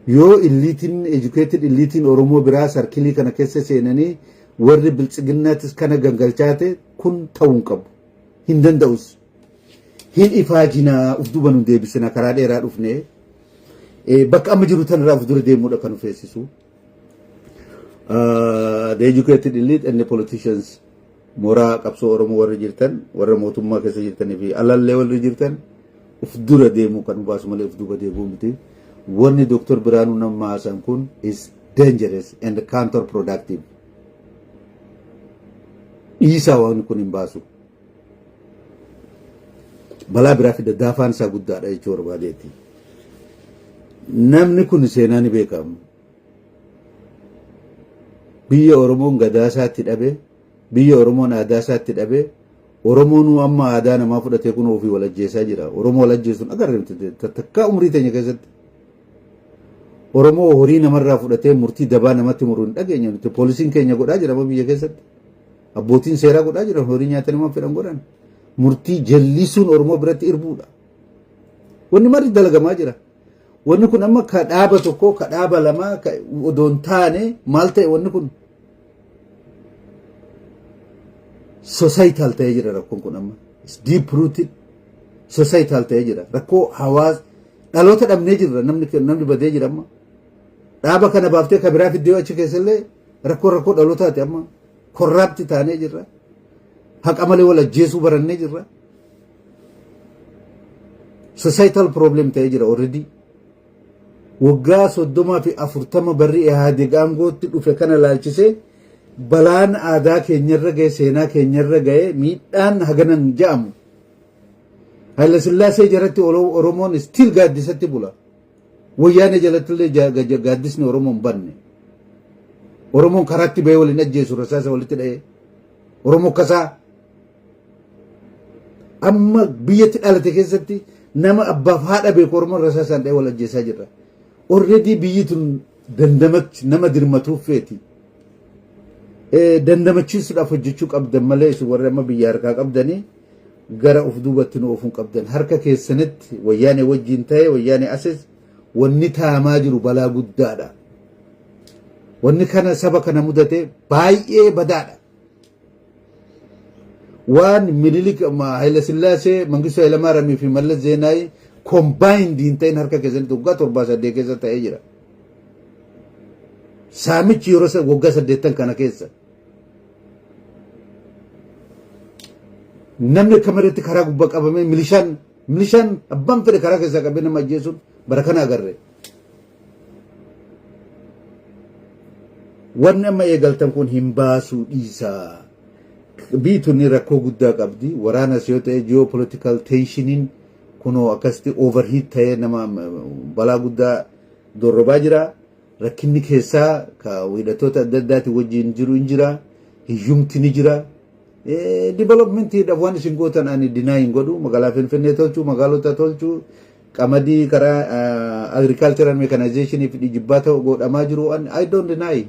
Yoo illiitiin educated illiitiin Oromoo biraa sarkilii kana keessa seenanii warri biltsiginnaatis kana gangalchaate kun ta'uu qabu. Hin danda'us. Hin ifaajinaa uf duuba nu deebisina karaa dheeraa dhufne bakka amma jiru tanarraa uf dura deemuudha kan feesisu. The educated elite and the politicians mooraa qabsoo Oromoo warri jirtan warra mootummaa keessa jirtanii fi alallee warri jirtan uf dura deemuu kan baasu malee uf duuba deemuu miti. Wanni Dr. Birhaanuu nama haasan kun is dangerous and counterproductive. Dhiisaa waan kun hin baasu. balaa biraa fida daafaan isaa guddaadha jechuu barbaadeeti. Namni kun seenaa ni beekamu. Biyya Oromoon gadaa isaatti dhabe, biyya Oromoon aadaa isaatti dhabe, Oromoon amma aadaa namaa fudhatee kun ofii walajjeessaa jira. Oromoo walajjeessuun agarreemte takka umrii teenya keessatti. Oromoo horii namarraa fudhatee murtii dabaa namatti muruu hin dhageenye nuti. Poolisiin keenya godhaa jira biyya keessatti. Abbootiin seeraa godhaa jira horii nyaatanii waan fedhan godhan. Murtii jallisuun Oromoo biratti irbuudha. Wanni marri dalagamaa jira. Wanni kun amma ka dhaaba tokko ka dhaaba lama odoon taane maal ta'e wanni kun societal ta'ee jira rakkoon kun amma. It's deep rooted societal ta'ee jira. Rakkoo hawaas dhaloota dhabnee jirra namni badee jira amma. Dhaaba kana baaftee ka biraa fiddee achi keessallee rakkoo dhalootaati amma. Korraapti taanee jirra. Haqa malee wal ajjeesuu barannee jirra. Societal problem ta'ee jira already. Waggaa 34 barri Ihaadig aangootti dhufe kana laalchisee balaan aadaa keenyarra ga'e seenaa keenyarra ga'e miidhaan haganan ja'amu. Haayila Sillaasee jaratti Oromoon still gaaddisatti bula. Wayyaanee jalattillee gaaddisni Oromoon banne. Oromoon karaatti ba'ee waliin ajjeesu rasaasa walitti dha'ee. Oromoo kasaa amma biyyatti dhalate keessatti nama abbaaf haadha beeku Oromoon rasaasaan dha'ee wal ajjeesaa jirra. Already biyyi tun dandamatti nama dirmatuuf feeti. Dandamachiisuudhaaf hojjechuu qabdan malee isin warri amma biyya harkaa qabdanii gara of duubatti nu ofuun qabdan. Harka keessanitti wayyaanee wajjin ta'e wayyaanee asis wanni taamaa jiru balaa guddaadha. Wanni kana saba kana mudate baay'ee badaadha. Waan Minilik Haayila Sillaasee Mangistuu Hayilamaariyaamii fi Mallas Zeenaawi combined hin ta'in harka keessatti waggaa 7 keessa ta'ee jira. Saamichi yeroo waggaa 8 kana keessa. Namni kamarratti karaa gubbaa qabamee milishaan abbaan fedhe karaa keessaa qabee nama ajjeesuun bara kana agarre. Wanni amma eegaltan kun hin baasuu dhiisaa. Biyyi tun rakkoo guddaa qabdi. Waraanas yoo ta'e geopolitical tensioniin kunoo akkasitti overheat ta'ee nama balaa guddaa dorrobaa jira. Rakkinni keessaa ka hidhattoota adda addaati wajjin jiru hin jira. Hiyyumti ni jira. Developmentiidhaaf waan isin gootan ani dinaa hin godhu. Magaalaa Finfinnee tolchuu, magaalota tolchuu, qamadii karaa agricultural mechanization fi jibbaata godhamaa jiru. I don't deny.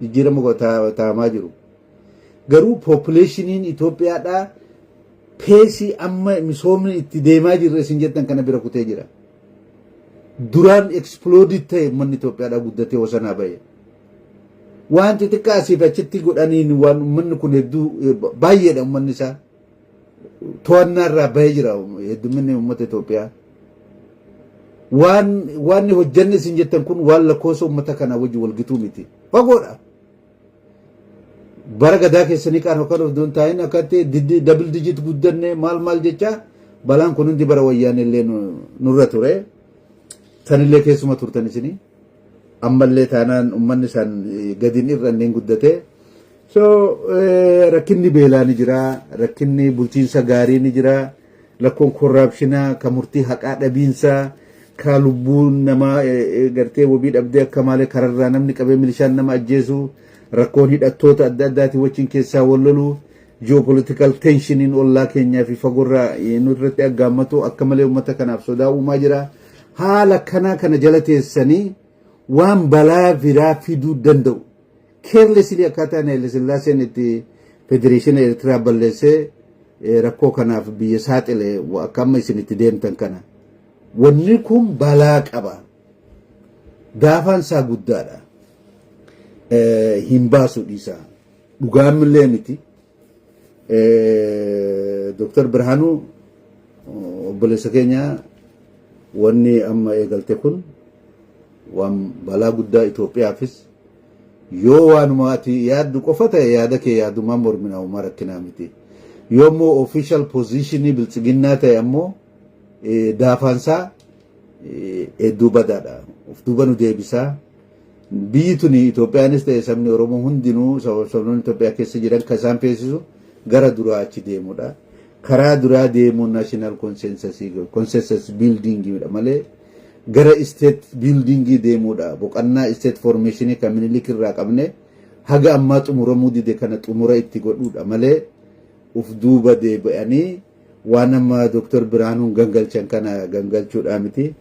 Jijjiirama taa'amaa jiru. Garuu populationiin Itoophiyaadhaa peesii amma misoomni itti deemaa jirre isin jettan kana bira kutee jira. Duraan exploded ta'e uummanni Itoophiyaadhaa guddatee wasanaa ba'e. Wanti xiqqaa asiif achitti godhaniin waan uummanni kun hedduu baay'eedha uummanni isaa. To'annaa irraa bahee jira heddumminni uummata Itoophiyaa. Waan hojjanne isin jettan kun waan lakkoofsa uummata kana wajjin walgituu miti. Fagoodha. Bara gadaa keessanii qaan hokkan of doon taa'in akkatti double digit guddanne maal jecha balaan kun hundi bara wayyaanee illee nurra ture. Sanillee keessuma turtan isinii. Ammallee taanaan uummanni isaan gadiin irra inneen guddate. So rakkinni beelaa ni jira, rakkinni bulchiinsa gaarii ni jira, lakkoon korraapshinaa, ka murtii haqaa dhabiinsaa, ka lubbuun namaa gartee wabii dhabdee akka malee kararraa namni qabee milishaan nama ajjeesu, rakkoon hidhattoota adda addaati wajjin keessaa wal lolu, geopolitical tensioniin ollaa keenyaa fi fagoorraa nurratti aggaammatu akka malee uummata kanaaf sodaa uumaa jira. Haala kana jala teessanii waan balaa biraa fiduu danda'u. Carelessly akkaataan Haayila Sillaaseen itti Federeeshina Eertiraa balleessee rakkoo kanaaf biyya saaxile akka amma isin itti deemtan kana. Wanni kun balaa qaba. Daafaan isaa guddaadha. Hin baasuu dhiisaa. Dhugaamillee miti. Dr. Birhaanuu obboleessa keenya wanni amma eegalte kun waan balaa guddaa Itoophiyaafis yoo waanuma ati yaaddu qofa ta'e yaada kee yaadumaan morminaa uumaa rakkinaa miti. Yoo immoo official positionii bilchiginnaa ta'e ammoo daafaansaa hedduu badaadha. Of duuba nu deebisaa. Biyyi tuni Itoophiyaanis ta'e sabni Oromoo hundinuu sabnoonni Itoophiyaa keessa jiran kan isaan feesisu gara duraa achi deemudha. karaa duraa deemuu national consensus building malee gara state building deemuudha boqannaa state formation kan minilik irraa qabne haga ammaa xumuramuu dide kana xumura itti godhuudha malee uf duuba deebi'anii waan amma Dr. Birhaanuu gangalchan kana gangalchuudha miti.